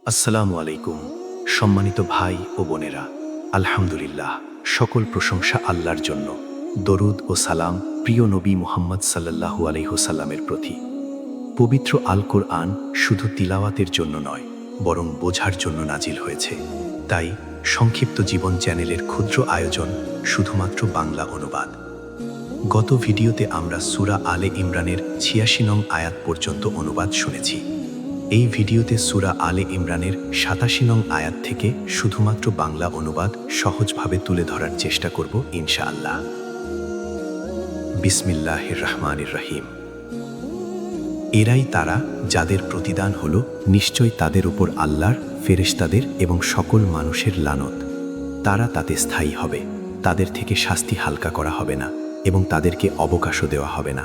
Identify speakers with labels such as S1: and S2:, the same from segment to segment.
S1: আসসালামু আলাইকুম। সম্মানিত ভাই ও বোনেরা, আলহামদুলিল্লাহ, সকল প্রশংসা আল্লাহর জন্য। দরুদ ও সালাম প্রিয় নবী মুহাম্মদ সাল্লাল্লাহু আলাইহি ওয়াসাল্লামের প্রতি। পবিত্র আল কোরআন শুধু তিলাওয়াতের জন্য নয়, বরং বোঝার জন্য নাজিল হয়েছে। তাই সংক্ষিপ্ত জীবন চ্যানেলের ক্ষুদ্র আয়োজন, শুধুমাত্র বাংলা অনুবাদ। গত ভিডিওতে আমরা সূরা আলে ইমরানের ৮৬ নং আয়াত পর্যন্ত অনুবাদ শুনেছি। এই ভিডিওতে সূরা আলে ইমরানের ৮৭ নং আয়াত থেকে শুধুমাত্র বাংলা অনুবাদ সহজভাবে তুলে ধরার চেষ্টা করব ইনশাআল্লাহ। বিসমিল্লাহির রহমানির রহিম। এরাই তারা যাদের প্রতিদান হলো নিশ্চয় তাদের উপর আল্লাহর, ফেরেশতাদের এবং সকল মানুষের লানত। তারা তাতে স্থায়ী হবে, তাদের থেকে শাস্তি হালকা করা হবে না এবং তাদেরকে অবকাশও দেওয়া হবে না,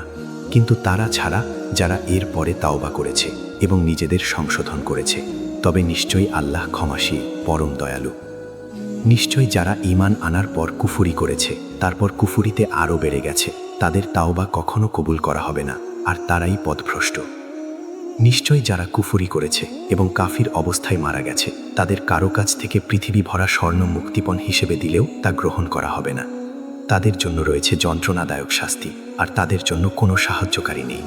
S1: কিন্তু তারা ছাড়া যারা এর পরে তাওবা করেছে এবং নিজেদের সংশোধন করেছে, তবে নিশ্চয়ই আল্লাহ ক্ষমাশীল, পরম দয়ালু। নিশ্চয় যারা ঈমান আনার পর কুফরি করেছে, তারপর কুফরিতে আরও বেড়ে গেছে, তাদের তাওবা কখনো কবুল করা হবে না, আর তারাই পথভ্রষ্ট। নিশ্চয় যারা কুফরি করেছে এবং কাফির অবস্থায় মারা গেছে, তাদের কারো কাছ থেকে পৃথিবী ভরা স্বর্ণ মুক্তিপণ হিসেবে দিলেও তা গ্রহণ করা হবে না। তাদের জন্য রয়েছে যন্ত্রণাদায়ক শাস্তি, আর তাদের জন্য কোনো সাহায্যকারী নেই।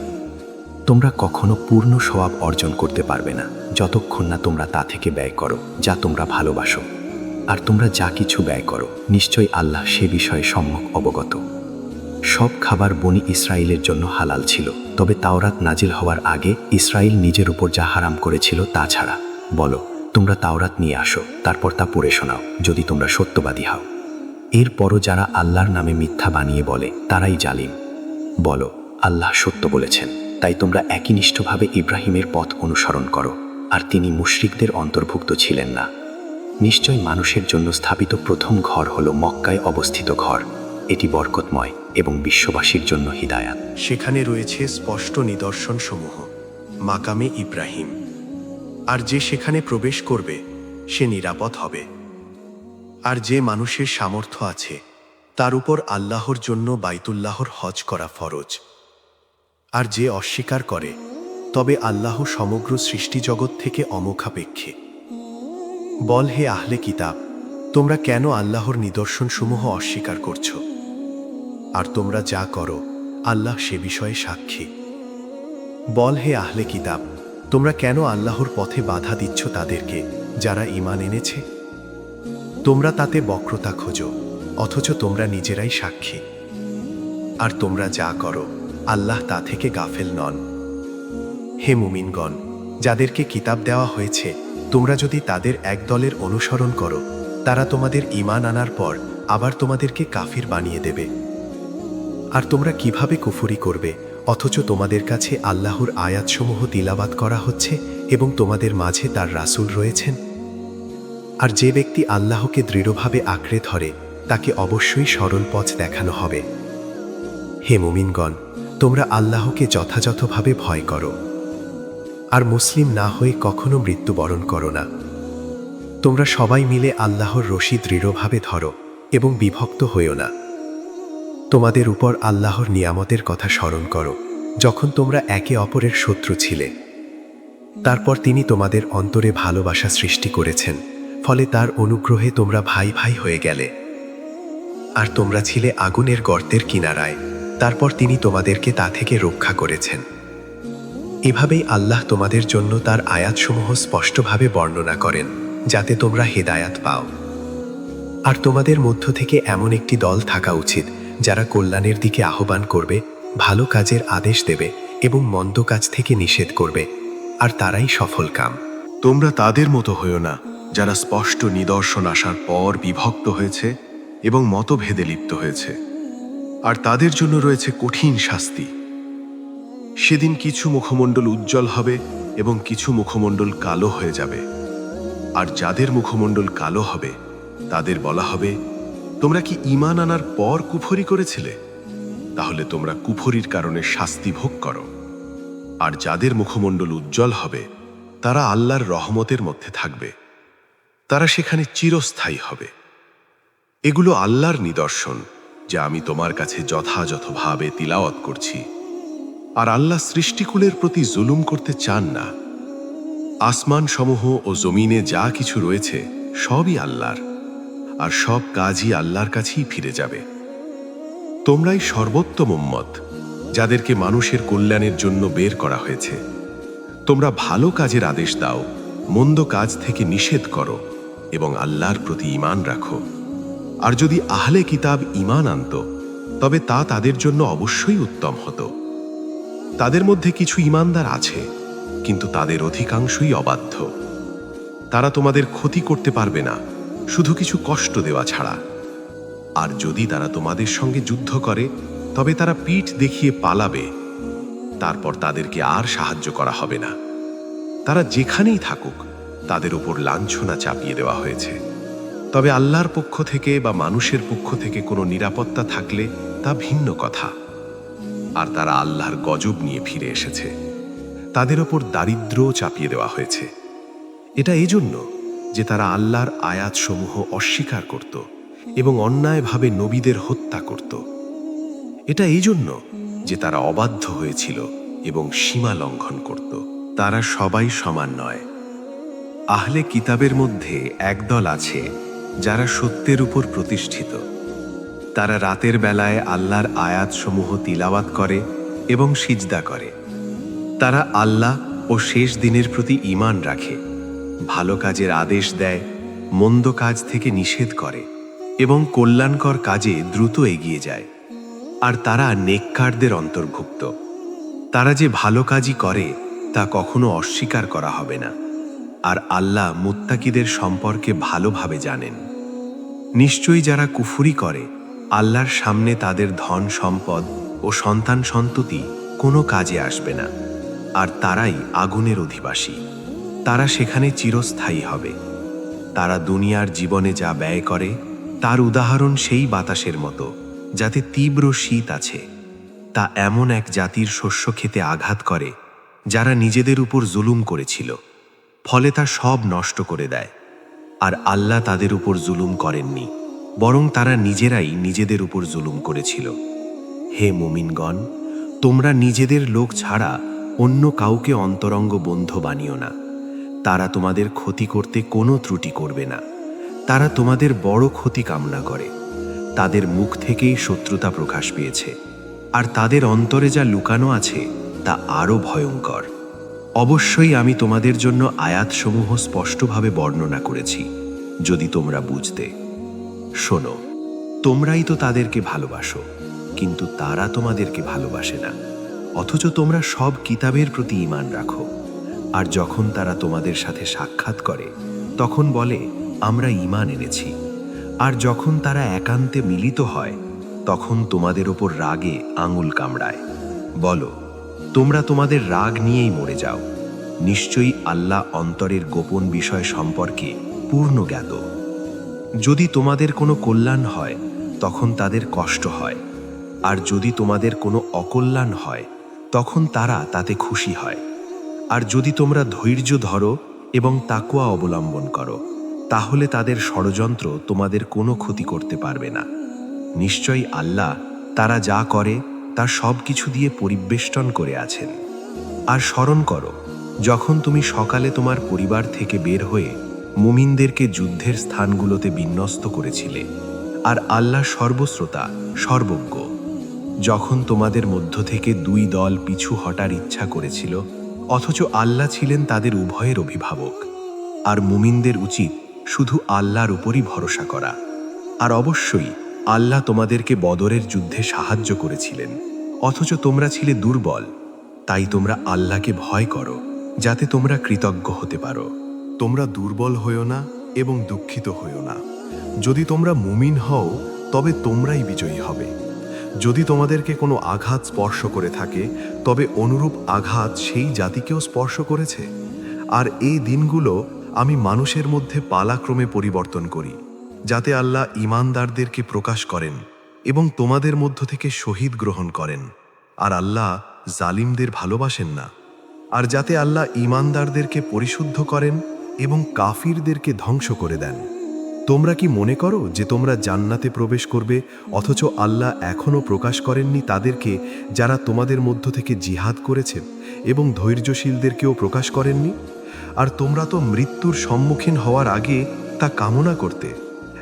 S1: তোমরা কখনো পূর্ণ সওয়াব অর্জন করতে পারবে না যতক্ষণ না তোমরা তা থেকে ব্যয় করো যা তোমরা ভালোবাসো। আর তোমরা যা কিছু ব্যয় করো, নিশ্চয়ই আল্লাহ সে বিষয়ে সম্যক অবগত। সব খাবার বনি ইসরায়েলের জন্য হালাল ছিল, তবে তাওরাত নাজিল হওয়ার আগে ইসরায়েল নিজের উপর যা হারাম করেছিল তা ছাড়া। বলো, তোমরা তাওরাত নিয়ে আসো, তারপর তা পড়ে শোনাও, যদি তোমরা সত্যবাদী হও। এরপরও যারা আল্লাহর নামে মিথ্যা বানিয়ে বলে, তারাই জালিম। বলো, আল্লাহ সত্য বলেছেন, তাই তোমরা একনিষ্ঠভাবে ইব্রাহিমের পথ অনুসরণ করো, আর তিনি মুশরিকদের অন্তর্ভুক্ত ছিলেন না। নিশ্চয় মানুষের জন্য স্থাপিত প্রথম ঘর হল মক্কায় অবস্থিত ঘর। এটি বরকতময় এবং বিশ্ববাসীর জন্য হিদায়াত। সেখানে রয়েছে স্পষ্ট নিদর্শনসমূহ, মাকামে ইব্রাহিম। আর যে সেখানে প্রবেশ করবে সে নিরাপদ হবে। আর যে মানুষের সামর্থ্য আছে, তার উপর আল্লাহর জন্য বাইতুল্লাহর হজ করা ফরজ। আর যে অস্বীকার করে, তবে আল্লাহ সমগ্র সৃষ্টিজগৎ থেকে অমোঘাপেক্ষে। বল, হে আহলে কিতাব, তোমরা কেন আল্লাহর নিদর্শনসমূহ অস্বীকার করছো? আর তোমরা যা করো, আল্লাহ সে বিষয়ে সাক্ষী। বল, হে আহলে কিতাব, তোমরা কেন আল্লাহর পথে বাধা দিচ্ছ তাদেরকে যারা ঈমান এনেছে? তোমরা তাতে বক্রতা খোঁজো, অথচ তোমরা নিজেরাই সাক্ষী। আর তোমরা যা করো, আল্লাহ তা থেকে গাফেল নন। হে মুমিনগণ, যাদেরকে কিতাব দেওয়া হয়েছে, তোমরা যদি তাদের এক দলের অনুসরণ করো, তারা তোমাদের ঈমান আনার পর আবার তোমাদেরকে কাফির বানিয়ে দেবে। আর তোমরা কিভাবে কুফরি করবে, অথচ তোমাদের কাছে আল্লাহর আয়াতসমূহ তিলাবাত করা হচ্ছে এবং তোমাদের মাঝে তার রাসূল রয়েছেন? আর যে ব্যক্তি আল্লাহকে দৃঢ়ভাবে আঁকড়ে ধরে, তাকে অবশ্যই সরল পথ দেখানো হবে। হে মুমিনগণ, তোমরা আল্লাহকে যথাযথভাবে ভয় করো, আর মুসলিম না হয়ে কখনো মৃত্যুবরণ করো না। তোমরা সবাই মিলে আল্লাহর রশি দৃঢ়ভাবে ধরো এবং বিভক্ত হইও না। তোমাদের উপর আল্লাহর নিয়ামতের কথা স্মরণ করো, যখন তোমরা একে অপরের শত্রু ছিলে। তারপর তিনি তোমাদের অন্তরে ভালোবাসা সৃষ্টি করেছেন, ফলে তার অনুগ্রহে তোমরা ভাই ভাই হয়ে গেলে। আর তোমরা ছিলে আগুনের গর্তের কিনারায়, তারপর তিনি তোমাদেরকে তা থেকে রক্ষা করেছেন। এভাবেই আল্লাহ তোমাদের জন্য তার আয়াতসমূহ স্পষ্টভাবে বর্ণনা করেন, যাতে তোমরা হেদায়াত পাও। আর তোমাদের মধ্য থেকে এমন একটি দল থাকা উচিত, যারা কল্যাণের দিকে আহ্বান করবে, ভালো কাজের আদেশ দেবে এবং মন্দ কাজ থেকে নিষেধ করবে, আর তারাই সফল কাম।
S2: তোমরা তাদের মতো হইও না, যারা স্পষ্ট নিদর্শন আসার পর বিভক্ত হয়েছে এবং মতভেদে লিপ্ত হয়েছে, আর তাদের জন্য রয়েছে কঠিন শাস্তি। সেদিন কিছু মুখমণ্ডল উজ্জ্বল হবে এবং কিছু মুখমণ্ডল কালো হয়ে যাবে। আর যাদের মুখমণ্ডল কালো হবে, তাদের বলা হবে, তোমরা কি ঈমান আনার পর কুফরি করেছিলে? তাহলে তোমরা কুফরির কারণে শাস্তি ভোগ করো। আর যাদের মুখমণ্ডল উজ্জ্বল হবে, তারা আল্লাহর রহমতের মধ্যে থাকবে, তারা সেখানে চিরস্থায়ী হবে। এগুলো আল্লাহর নিদর্শন, যা আমি তোমার কাছে যথাযথভাবে তিলাওয়াত করছি। আর আল্লাহ সৃষ্টিকুলের প্রতি জুলুম করতে চান না। আসমানসমূহ ও জমিনে যা কিছু রয়েছে সবই আল্লাহর, আর সব কাজই আল্লাহর কাছেই ফিরে যাবে। তোমরাই সর্বোত্তম উম্মত, যাদেরকে মানুষের কল্যাণের জন্য বের করা হয়েছে। তোমরা ভালো কাজের আদেশ দাও, মন্দ কাজ থেকে নিষেধ করো এবং আল্লাহর প্রতি ঈমান রাখো। আর যদি আহলে কিতাব ঈমান আনত, তবে তা তাদের জন্য অবশ্যই উত্তম হতো। তাদের মধ্যে কিছু ঈমানদার আছে, কিন্তু তাদের অধিকাংশই অবাধ্য। তারা তোমাদের ক্ষতি করতে পারবে না, শুধু কিছু কষ্ট দেওয়া ছাড়া। আর যদি তারা তোমাদের সঙ্গে যুদ্ধ করে, তবে তারা পিঠ দেখিয়ে পালাবে, তারপর তাদেরকে আর সাহায্য করা হবে না। তারা যেখানেই থাকুক, তাদের উপর লাঞ্ছনা চাপিয়ে দেওয়া হয়েছে। তবে আল্লাহর পক্ষ থেকে বা মানুষের পক্ষ থেকে কোনো নিরাপত্তা থাকলে তা ভিন্ন কথা। আর তারা আল্লাহর গজব নিয়ে ফিরে এসেছে। তাদের ওপর দারিদ্র্যও চাপিয়ে দেওয়া হয়েছে। এটা এজন্য যে তারা আল্লাহর আয়াতসমূহ অস্বীকার করত এবং অন্যায়ভাবে নবীদের হত্যা করত। এটা এই জন্য যে তারা অবাধ্য হয়েছিল এবং সীমা লঙ্ঘন করত। তারা সবাই সমান নয়। আহলে কিতাবের মধ্যে একদল আছে যারা সত্যের উপর প্রতিষ্ঠিত। তারা রাতের বেলায় আল্লাহর আয়াতসমূহ তিলাওয়াত করে এবং সিজদা করে। তারা আল্লাহ ও শেষ দিনের প্রতি ঈমান রাখে, ভালো কাজের আদেশ দেয়, মন্দ কাজ থেকে নিষেধ করে এবং কল্যাণকর কাজে দ্রুত এগিয়ে যায়। আর তারা নেককারদের অন্তর্ভুক্ত। তারা যে ভালো কাজই করে তা কখনো অস্বীকার করা হবে না। আর আল্লাহ মুত্তাকিদের সম্পর্কে ভালোভাবে জানেন। নিশ্চয়ই যারা কুফরি করে, আল্লাহর সামনে তাদের ধন সম্পদ ও সন্তান সন্ততি কোনো কাজে আসবে না। আর তারাই আগুনের অধিবাসী, তারা সেখানে চিরস্থায়ী হবে। তারা দুনিয়ার জীবনে যা ব্যয় করে তার উদাহরণ সেই বাতাসের মতো, যাতে তীব্র শীত আছে। তা এমন এক জাতির শস্য খেতে আঘাত করে যারা নিজেদের উপর জুলুম করেছিল, ফলে তা সব নষ্ট করে দেয়। আর আল্লাহ তাদের উপর জুলুম করেননি, বরং তারা নিজেরাই নিজেদের উপর জুলুম করেছিল। হে মুমিনগণ, তোমরা নিজেদের লোক ছাড়া অন্য কাউকে অন্তরঙ্গ বন্ধু বানিও না। তারা তোমাদের ক্ষতি করতে কোনো ত্রুটি করবে না। তারা তোমাদের বড় ক্ষতি কামনা করে। তাদের মুখ থেকেই শত্রুতা প্রকাশ পেয়েছে, আর তাদের অন্তরে যা লুকানো আছে তা আরও ভয়ঙ্কর। অবশ্যই আমি তোমাদের জন্য আয়াতসমূহ স্পষ্টভাবে বর্ণনা করেছি, যদি তোমরা বুঝতে। শোনো, তোমরাই তো তাদেরকে ভালোবাসো, কিন্তু তারা তোমাদেরকে ভালোবাসে না, অথচ তোমরা সব কিতাবের প্রতি ঈমান রাখো। আর যখন তারা তোমাদের সাথে সাক্ষাৎ করে, তখন বলে, আমরা ঈমান এনেছি। আর যখন তারা একান্তে মিলিত হয়, তখন তোমাদের ওপর রাগে আঙুল কামড়ায়। বলো, তোমরা তোমাদের রাগ নিয়েই মরে যাও। নিশ্চয়ই আল্লাহ অন্তরের গোপন বিষয় সম্পর্কে পূর্ণ জ্ঞাত। যদি তোমাদের কোনো কল্যাণ হয়, তখন তাদের কষ্ট হয়, আর যদি তোমাদের কোনো অকল্যাণ হয়, তখন তারা তাতে খুশি হয়। আর যদি তোমরা ধৈর্য ধরো এবং তাকওয়া অবলম্বন করো, তাহলে তাদের ষড়যন্ত্র তোমাদের কোনো ক্ষতি করতে পারবে না। নিশ্চয়ই আল্লাহ তারা যা করে তার সব কিছু দিয়ে পরিবেষ্টন করে আছেন। আর স্মরণ করো, যখন তুমি সকালে তোমার পরিবার থেকে বের হয়ে মুমিনদেরকে যুদ্ধের স্থানগুলোতে বিন্যস্ত করেছিলে। আর আল্লাহ সর্বশ্রোতা, সর্বজ্ঞ। যখন তোমাদের মধ্য থেকে দুই দল পিছু হটার ইচ্ছা করেছিল, অথচ আল্লাহ ছিলেন তাদের উভয়ের অভিভাবক। আর মুমিনদের উচিত শুধু আল্লাহর উপরই ভরসা করা। আর অবশ্যই আল্লাহ তোমাদেরকে বদরের যুদ্ধে সাহায্য করেছিলেন, অথচ তোমরা ছিলে দুর্বল। তাই তোমরা আল্লাহকে ভয় করো, যাতে তোমরা কৃতজ্ঞ হতে পারো। তোমরা দুর্বল হইও না এবং দুঃখিত হইও না। যদি তোমরা মুমিন হও, তবে তোমরাই বিজয়ী হবে। যদি তোমাদেরকে কোনো আঘাত স্পর্শ করে থাকে, তবে অনুরূপ আঘাত সেই জাতিকেও স্পর্শ করেছে। আর এই দিনগুলো আমি মানুষের মধ্যে পালাক্রমে পরিবর্তন করি, যাতে আল্লাহ ঈমানদারদেরকে প্রকাশ করেন এবং তোমাদের মধ্য থেকে শহীদ গ্রহণ করেন। আর আল্লাহ জালিমদের ভালোবাসেন না। আর যাতে আল্লাহ ঈমানদারদেরকে পরিশুদ্ধ করেন এবং কাফিরদেরকে ধ্বংস করে দেন। তোমরা কি মনে করো যে তোমরা জান্নাতে প্রবেশ করবে, অথচ আল্লাহ এখনও প্রকাশ করেননি তাদেরকে যারা তোমাদের মধ্য থেকে জিহাদ করেছে, এবং ধৈর্যশীলদেরকেও প্রকাশ করেননি? আর তোমরা তো মৃত্যুর সম্মুখীন হওয়ার আগে তা কামনা করতে।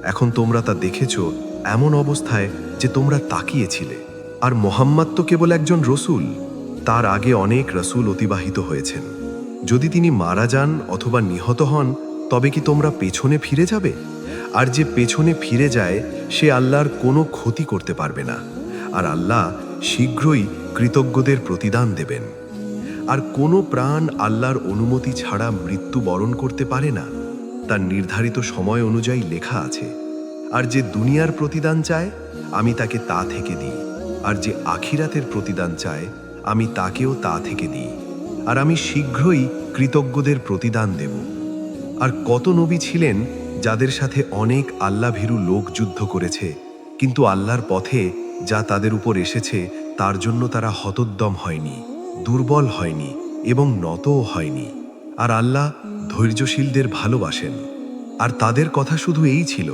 S2: এখন তোমরা তা দেখেছ এমন অবস্থায় যে তোমরা তাকিয়েছিলে। আর মোহাম্মদ তো কেবল একজন রসূল, তার আগে অনেক রসূল অতিবাহিত হয়েছেন। যদি তিনি মারা যান অথবা নিহত হন, তবে কি তোমরা পেছনে ফিরে যাবে? আর যে পেছনে ফিরে যায় সে আল্লাহর কোনো ক্ষতি করতে পারবে না। আর আল্লাহ শীঘ্রই কৃতজ্ঞদের প্রতিদান দেবেন। আর কোনো প্রাণ আল্লাহর অনুমতি ছাড়া মৃত্যু বরণ করতে পারে না, তার নির্ধারিত সময় অনুযায়ী লেখা আছে। আর যে দুনিয়ার প্রতিদান চায় আমি তাকে তা থেকে দিই, আর যে আখিরাতের প্রতিদান চায় আমি তাকেও তা থেকে দিই। আর আমি শীঘ্রই কৃতজ্ঞদের প্রতিদান দেব। আর কত নবী ছিলেন যাদের সাথে অনেক আল্লাহভীরু লোক যুদ্ধ করেছে, কিন্তু আল্লাহর পথে যা তাদের উপর এসেছে তার জন্য তারা হতোদ্যম হয়নি, দুর্বল হয়নি এবং নতও হয়নি। আর আল্লাহ ধৈর্যশীলদের ভালোবাসেন। আর তাদের কথা শুধু এই ছিল,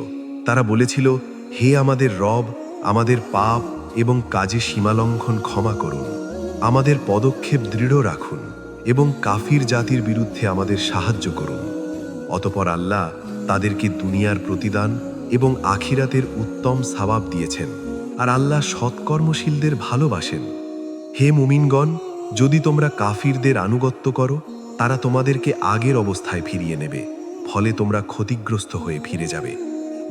S2: তারা বলেছিল, হে আমাদের রব, আমাদের পাপ এবং কাজে সীমালঙ্ঘন ক্ষমা করুন, আমাদের পদক্ষেপ দৃঢ় রাখুন এবং কাফির জাতির বিরুদ্ধে আমাদের সাহায্য করুন। অতপর আল্লাহ তাদেরকে দুনিয়ার প্রতিদান এবং আখিরাতের উত্তম সওয়াব দিয়েছেন। আর আল্লাহ সৎকর্মশীলদের ভালোবাসেন। হে মুমিনগণ, যদি তোমরা কাফিরদের আনুগত্য করো, তারা তোমাদেরকে আগের অবস্থায় ফিরিয়ে নেবে, ফলে তোমরা ক্ষতিগ্রস্ত হয়ে ফিরে যাবে।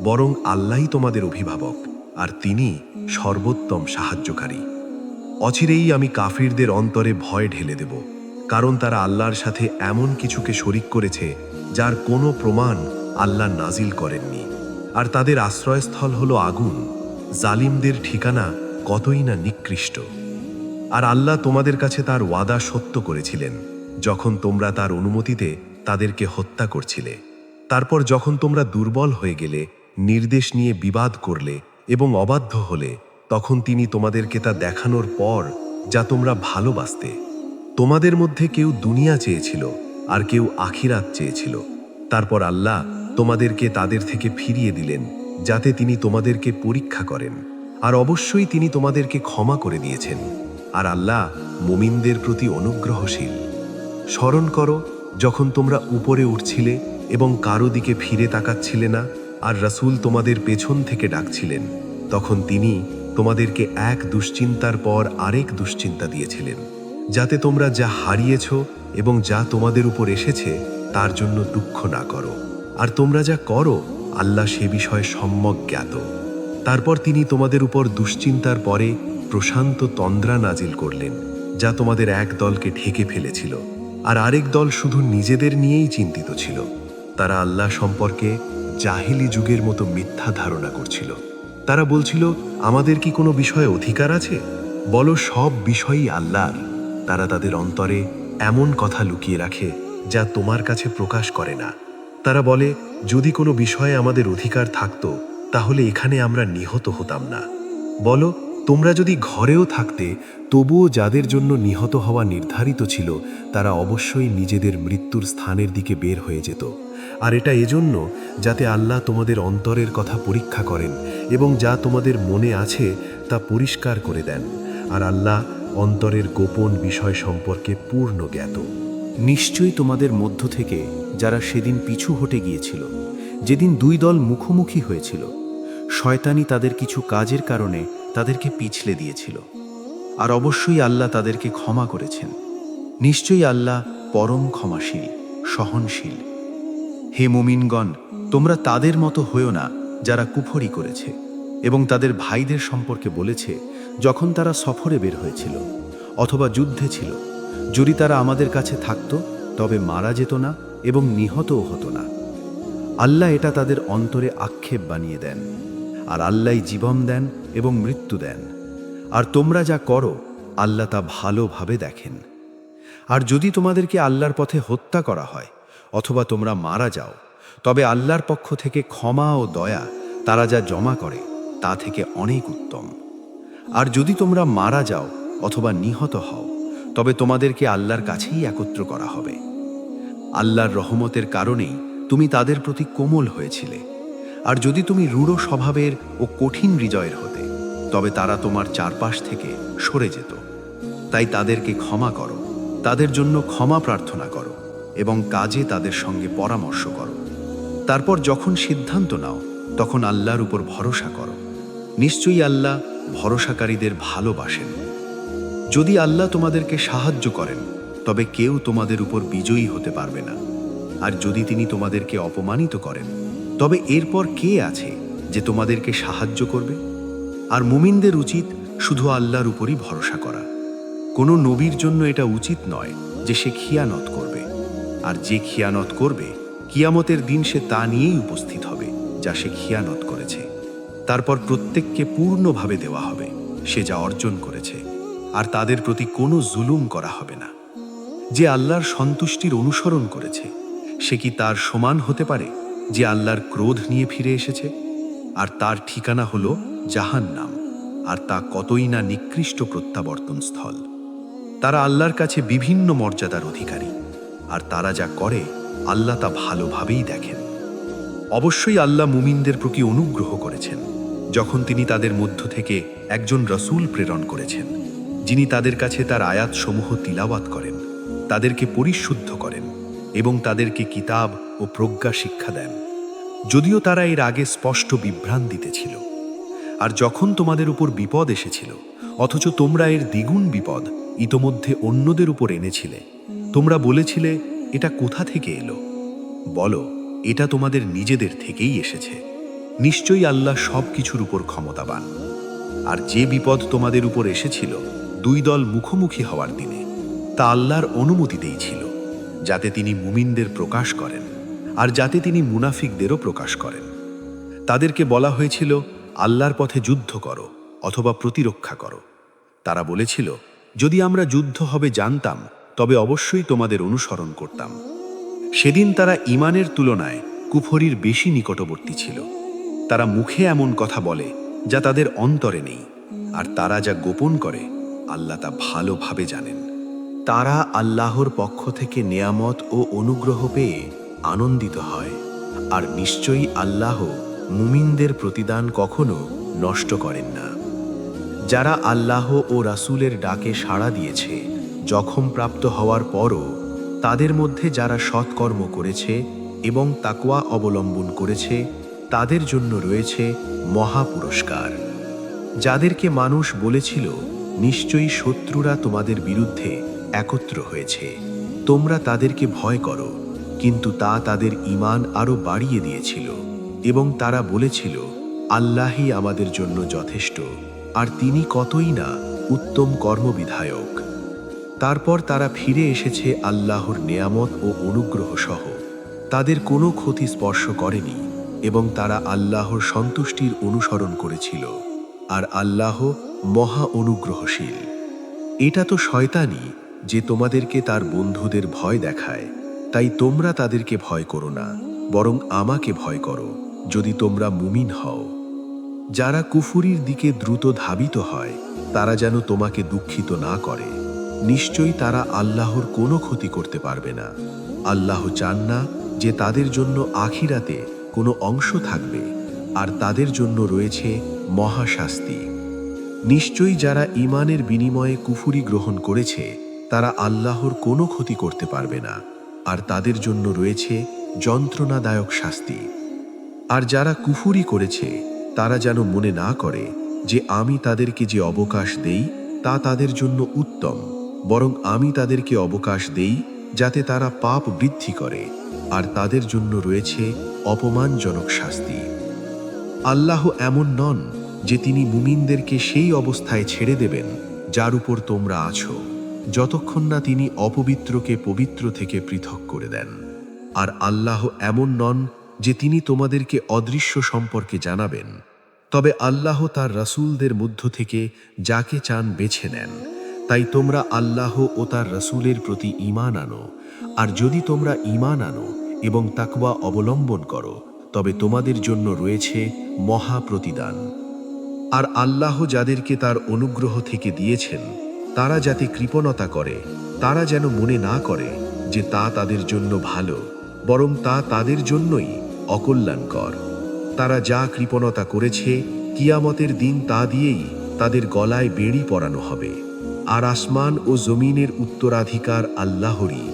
S2: বরং আল্লাহই তোমাদের অভিভাবক, আর তিনি সর্বোত্তম সাহায্যকারী। অচিরেই আমি কাফিরদের অন্তরে ভয় ঢেলে দেব, কারণ তারা আল্লাহর সাথে এমন কিছুকে শরিক করেছে যার কোনো প্রমাণ আল্লাহ নাজিল করেননি। আর তাদের আশ্রয়স্থল হলো আগুন। জালিমদের ঠিকানা কতই না নিকৃষ্ট। আর আল্লাহ তোমাদের কাছে তার ওয়াদা সত্য করেছিলেন, যখন তোমরা তার অনুমতিতে তাদেরকে হত্যা করছিলে। তারপর যখন তোমরা দুর্বল হয়ে গেলে, নির্দেশ নিয়ে বিবাদ করলে এবং অবাধ্য হলে, তখন তিনি তোমাদেরকে তা দেখানোর পর যা তোমরা ভালোবাসতে। তোমাদের মধ্যে কেউ দুনিয়া চেয়েছিল আর কেউ আখিরাত চেয়েছিল। তারপর আল্লাহ তোমাদেরকে তাদের থেকে ফিরিয়ে দিলেন, যাতে তিনি তোমাদেরকে পরীক্ষা করেন। আর অবশ্যই তিনি তোমাদেরকে ক্ষমা করে দিয়েছেন। আর আল্লাহ মুমিনদের প্রতি অনুগ্রহশীল। স্মরণ করো যখন তোমরা উপরে উঠছিলে এবং কারো দিকে ফিরে তাকাচ্ছিলে না, আর রাসূল তোমাদের পেছন থেকে ডাকছিলেন, তখন তিনি তোমাদেরকে এক দুশ্চিন্তার পর আরেক দুশ্চিন্তা দিয়েছিলেন, যাতে তোমরা যা হারিয়েছ এবং যা তোমাদের উপর এসেছে তার জন্য দুঃখ না করো। আর তোমরা যা করো আল্লাহ সে বিষয়ে সম্যক জ্ঞাত। তারপর তিনি তোমাদের উপর দুশ্চিন্তার পরে প্রশান্ত তন্দ্রা নাজিল করলেন, যা তোমাদের এক দলকে ঢেকে ফেলেছিল, আর আরেক দল শুধু নিজেদের নিয়েই চিন্তিত ছিল। তারা আল্লাহ সম্পর্কে জাহিলি যুগের মতো মিথ্যা ধারণা করছিল। তারা বলছিল, আমাদের কি কোনো বিষয়ে অধিকার আছে? বলো, সব বিষয়ই আল্লাহর। তারা তাদের অন্তরে এমন কথা লুকিয়ে রাখে যা তোমার কাছে প্রকাশ করে না। তারা বলে, যদি কোনো বিষয়ে আমাদের অধিকার থাকতো তাহলে এখানে আমরা নিহত হতাম না। বলো, তোমরা যদি ঘরেও থাকতে, তবুও যাদের জন্য নিহত হওয়া নির্ধারিত ছিল তারা অবশ্যই নিজেদের মৃত্যুর স্থানের দিকে বের হয়ে যেত। আর এটা এজন্য যাতে আল্লাহ তোমাদের অন্তরের কথা পরীক্ষা করেন এবং যা তোমাদের মনে আছে তা পরিষ্কার করে দেন। আর আল্লাহ অন্তরের গোপন বিষয় সম্পর্কে পূর্ণ জ্ঞাত।
S1: নিশ্চয়ই তোমাদের মধ্য থেকে যারা সেদিন পিছু হটে গিয়েছিল, যেদিন দুই দল মুখোমুখি হয়েছিল, শয়তানি তাদের কিছু কাজের কারণে তাদেরকে পিছলে দিয়েছিল। আর অবশ্যই আল্লাহ তাদেরকে ক্ষমা করেছেন। নিশ্চয়ই আল্লাহ পরম ক্ষমাশীল, সহনশীল। হে মুমিনগণ, তোমরা তাদের মতো হয়েও না যারা কুফরি করেছে এবং তাদের ভাইদের সম্পর্কে বলেছে যখন তারা সফরে বের হয়েছিল অথবা যুদ্ধে ছিল, যদি তারা আমাদের কাছে থাকত তবে মারা যেত না এবং নিহতও হতো না। আল্লাহ এটা তাদের অন্তরে আক্ষেপ বানিয়ে দেন। আর আল্লাহই জীবন দেন এবং মৃত্যু দেন। আর তোমরা যা করো আল্লাহ তা ভালোভাবে দেখেন। আর যদি তোমাদেরকে আল্লাহর পথে হত্যা করা হয় অথবা তোমরা মারা যাও, তবে আল্লাহর পক্ষ থেকে ক্ষমা ও দয়া তারা যা জমা করে তা থেকে অনেক উত্তম। আর যদি তোমরা মারা যাও অথবা নিহত হও, তবে তোমাদেরকে আল্লাহর কাছেই একত্র করা হবে। আল্লাহর রহমতের কারণেই তুমি তাদের প্রতি কোমল হয়েছিলে। আর যদি তুমি রূঢ় স্বভাবের ও কঠিন হৃদয়ের হতে, তবে তারা তোমার চারপাশ থেকে সরে যেত। তাই তাদেরকে ক্ষমা করো, তাদের জন্য ক্ষমা প্রার্থনা করো, এবং কাজে তাদের সঙ্গে পরামর্শ করো। তারপর যখন সিদ্ধান্ত নাও তখন আল্লাহর উপর ভরসা করো। নিশ্চয়ই আল্লাহ ভরসাকারীদের ভালোবাসেন। যদি আল্লাহ তোমাদেরকে সাহায্য করেন তবে কেউ তোমাদের উপর বিজয়ী হতে পারবে না, আর যদি তিনি তোমাদেরকে অপমানিত করেন তবে এরপর কে আছে যে তোমাদেরকে সাহায্য করবে? আর মুমিনদের উচিত শুধু আল্লাহর উপরই ভরসা করা। কোনো নবীর জন্য এটা উচিত নয় যে সে খিয়ানত করবে, আর যে খিয়ানত করবে কিয়ামতের দিন সে তা নিয়েই উপস্থিত হবে যা সে খিয়ানত করেছে। তারপর প্রত্যেককে পূর্ণভাবে দেওয়া হবে সে যা অর্জন করেছে, আর তাদের প্রতি কোনো জুলুম করা হবে না। যে আল্লাহর সন্তুষ্টির অনুসরণ করেছে সে কি তার সমান হতে পারে যে আল্লাহর ক্রোধ নিয়ে ফিরে এসেছে? আর তার ঠিকানা হলো জাহান্নাম, আর তা কতই না নিকৃষ্ট প্রত্যাবর্তন স্থল। তারা আল্লাহর কাছে বিভিন্ন মর্যাদার অধিকারী, আর তারা যা করে আল্লাহ তা ভালোভাবেই দেখেন। অবশ্যই আল্লাহ মুমিনদের প্রতি অনুগ্রহ করেছেন যখন তিনি তাদের মধ্য থেকে একজন রাসূল প্রেরণ করেছেন, যিনি তাদের কাছে তার আয়াতসমূহ তিলাওয়াত করেন, তাদেরকে পরিশুদ্ধ করেন এবং তাদেরকে কিতাব ও প্রজ্ঞা শিক্ষা দেন, যদিও তারা এর আগে স্পষ্ট বিভ্রান্তিতে ছিল। আর যখন তোমাদের উপর বিপদ এসেছিল অথচ তোমরা এর দ্বিগুণ বিপদ ইতোমধ্যে অন্যদের উপর এনেছিলে, তোমরা বলেছিলে এটা কোথা থেকে এলো? বলো, এটা তোমাদের নিজেদের থেকেই এসেছে। নিশ্চয়ই আল্লাহ সব কিছুর উপর ক্ষমতাবান। আর যে বিপদ তোমাদের উপর এসেছিল দুই দল মুখোমুখি হওয়ার দিনে, তা আল্লাহর অনুমতিতেই ছিল, যাতে তিনি মুমিনদের প্রকাশ করেন আর যাতে তিনি মুনাফিকদেরও প্রকাশ করেন। তাদেরকে বলা হয়েছিল আল্লাহর পথে যুদ্ধ করো অথবা প্রতিরক্ষা করো। তারা বলেছিল, যদি আমরা যুদ্ধ হবে জানতাম তবে অবশ্যই তোমাদের অনুসরণ করতাম। সেদিন তারা ঈমানের তুলনায় কুফরির বেশি নিকটবর্তী ছিল। তারা মুখে এমন কথা বলে যা তাদের অন্তরে নেই, আর তারা যা গোপন করে আল্লাহ তা ভালোভাবে জানেন। তারা আল্লাহর পক্ষ থেকে নেয়ামত ও অনুগ্রহ পেয়ে আনন্দিত হয়, আর নিশ্চয়ই আল্লাহ মুমিনদের প্রতিদান কখনো নষ্ট করেন না। যারা আল্লাহ ও রাসূলের ডাকে সাড়া দিয়েছে জখমপ্রাপ্ত হওয়ার পরও, তাদের মধ্যে যারা সৎকর্ম করেছে এবং তাকওয়া অবলম্বন করেছে তাদের জন্য রয়েছে মহা পুরস্কার। যাদেরকে মানুষ বলেছিল নিশ্চয়ই শত্রুরা তোমাদের বিরুদ্ধে একত্র হয়েছে, তোমরা তাদেরকে ভয় করো, কিন্তু তা তাদের ঈমান আরো বাড়িয়ে দিয়েছিল এবং তারা বলেছিল আল্লাহই আমাদের জন্য যথেষ্ট, আর তিনি কতই না উত্তম কর্মবিধায়ক। তারপর তারা ফিরে এসেছে আল্লাহর নেয়ামত ও অনুগ্রহ সহ, তাদের কোনো ক্ষতি স্পর্শ করেনি এবং তারা আল্লাহর সন্তুষ্টির অনুসরণ করেছিল, আর আল্লাহ মহা অনুগ্রহশীল। এটা তো শয়তানি যে তোমাদেরকে তার বন্ধুদের ভয় দেখায়, তাই তোমরা তাদেরকে ভয় করো না, বরং আমাকে ভয় করো যদি তোমরা মুমিন হও। যারা কুফুরির দিকে দ্রুত ধাবিত হয় তারা যেন তোমাকে দুঃখিত না করে। নিশ্চয়ই তারা আল্লাহর কোনো ক্ষতি করতে পারবে না। আল্লাহ চান না যে তাদের জন্য আখিরাতে কোনো অংশ থাকবে, আর তাদের জন্য রয়েছে মহাশাস্তি। নিশ্চয়ই যারা ঈমানের বিনিময়ে কুফুরি গ্রহণ করেছে তারা আল্লাহর কোনো ক্ষতি করতে পারবে না, আর তাদের জন্য রয়েছে যন্ত্রণাদায়ক শাস্তি। আর যারা কুফুরি করেছে তারা যেন মনে না করে যে আমি তাদেরকে যে অবকাশ দেই তা তাদের জন্য উত্তম, বরং আমি তাদেরকে অবকাশ দেই যাতে তারা পাপ বৃদ্ধি করে, আর তাদের জন্য রয়েছে অপমানজনক শাস্তি। আল্লাহ এমন নন যে তিনি মুমিনদেরকে সেই অবস্থায় ছেড়ে দেবেন যার উপর তোমরা আছো, যতক্ষণ না তিনি অপবিত্রকে পবিত্র থেকে পৃথক করে দেন। আর আল্লাহ এমন নন যে তিনি তোমাদেরকে অদৃশ্য সম্পর্কে জানাবেন, তবে আল্লাহ তার রাসূলদের মধ্য থেকে যাকে চান বেছে নেন। তাই তোমরা আল্লাহ ও তার রাসূলের প্রতি ঈমান আনো, আর যদি তোমরা ঈমান আনো এবং তাকওয়া অবলম্বন করো তবে তোমাদের জন্য রয়েছে মহা প্রতিদান। আর আল্লাহ যাদেরকে তার অনুগ্রহ থেকে দিয়েছেন তারা যাতে কৃপণতা করে তারা যেন মনে না করে যে তা তাদের জন্য ভালো, বরং তা তাদের জন্যই অকল্যাণকর। তারা যা কৃপণতা করেছে কিয়ামতের দিন তা দিয়েই তাদের গলায় বেড়ি পরানো হবে। আর আসমান ও জমিনের উত্তরাধিকার আল্লাহরই,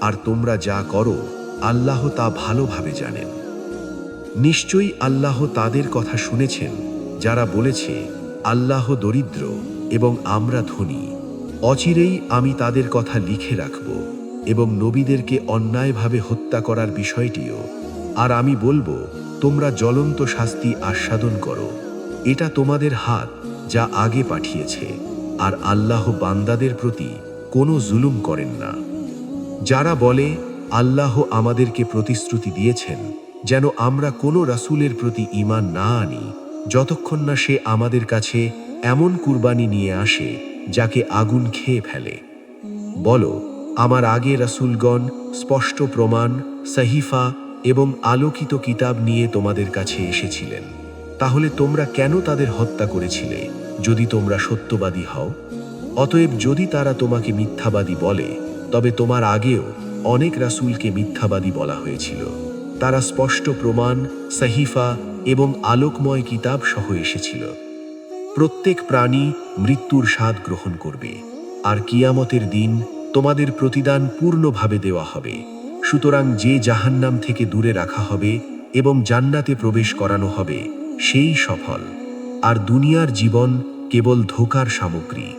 S2: আর তোমরা যা করো আল্লাহ তা ভালোভাবে জানেন। নিশ্চয়ই আল্লাহ তাদের কথা শুনেছেন যারা বলেছে আল্লাহ দরিদ্র এবং আমরা ধনী। অচিরেই আমি তাদের কথা লিখে রাখব এবং নবীদেরকে অন্যায়ভাবে হত্যা করার বিষয়টিও। আর আমি বলবো, তোমরা জ্বলন্ত শাস্তি আস্বাদন করো। এটা তোমাদের হাত যা আগে পাঠিয়েছে, আর আল্লাহ বান্দাদের প্রতি কোনো জুলুম করেন না। যারা বলে আল্লাহ আমাদেরকে প্রতিশ্রুতি দিয়েছেন যেন আমরা কোনো রাসূলের প্রতি ঈমান না আনি যতক্ষণ না সে আমাদের কাছে এমন কুরবানি নিয়ে আসে যাকে আগুন খেয়ে ফেলে। বলো, আমার আগে রাসূলগণ স্পষ্ট প্রমাণ, সহিফা এবং আলোকিত কিতাব নিয়ে তোমাদের কাছে এসেছিলেন। তাহলে তোমরা কেন তাদের হত্যা করেছিলে যদি তোমরা সত্যবাদী হও? অতএব যদি তারা তোমাকে মিথ্যাবাদী বলে, তবে তোমার আগেও অনেক রাসূলকে মিথ্যাবাদী বলা হয়েছিল। তারা স্পষ্ট প্রমাণ, সহিফা এবং আলোকময় কিতাব সহ এসেছিল। প্রত্যেক প্রাণী মৃত্যুর স্বাদ গ্রহণ করবে, আর কিয়ামতের দিন তোমাদের প্রতিদান পূর্ণভাবে দেওয়া হবে। সুতরাং যে জাহান্নাম থেকে দূরে রাখা হবে এবং জান্নাতে প্রবেশ করানো হবে, সেই সফল। আর দুনিয়ার জীবন কেবল ধোঁকার সামগ্রী।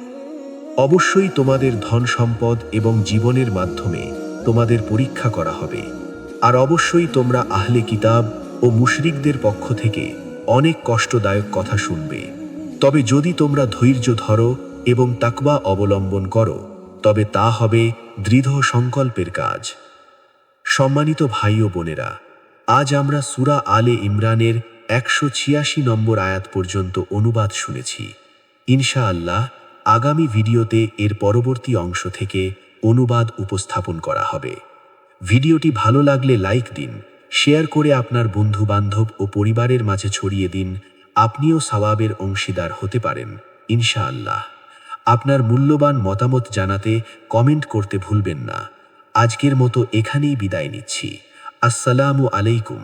S2: অবশ্যই তোমাদের ধন সম্পদ এবং জীবনের মাধ্যমে তোমাদের পরীক্ষা করা হবে। আর অবশ্যই তোমরা আহলে কিতাব ও মুশরিকদের পক্ষ থেকে অনেক কষ্টদায়ক কথা শুনবে। তবে যদি তোমরা ধৈর্য ধরো এবং তাকওয়া অবলম্বন করো, তবে তা হবে দৃঢ় সংকল্পের কাজ। সম্মানিত ভাই ও বোনেরা, আজ আমরা সূরা আলে ইমরানের 186 নম্বর আয়াত পর্যন্ত অনুবাদ শুনেছি। ইনশাআল্লাহ আগামী ভিডিওতে এর পরবর্তী অংশ থেকে অনুবাদ উপস্থাপন করা হবে। ভিডিওটি ভালো লাগলে লাইক দিন, শেয়ার করে আপনার বন্ধু-বান্ধব ও পরিবারের মাঝে ছড়িয়ে দিন। আপনিও সওয়াবের অংশীদার হতে পারেন ইনশাআল্লাহ। আপনার মূল্যবান মতামত জানাতে কমেন্ট করতে ভুলবেন না। আজকের মতো এখানেই বিদায় নিচ্ছি। আসসালামু আলাইকুম।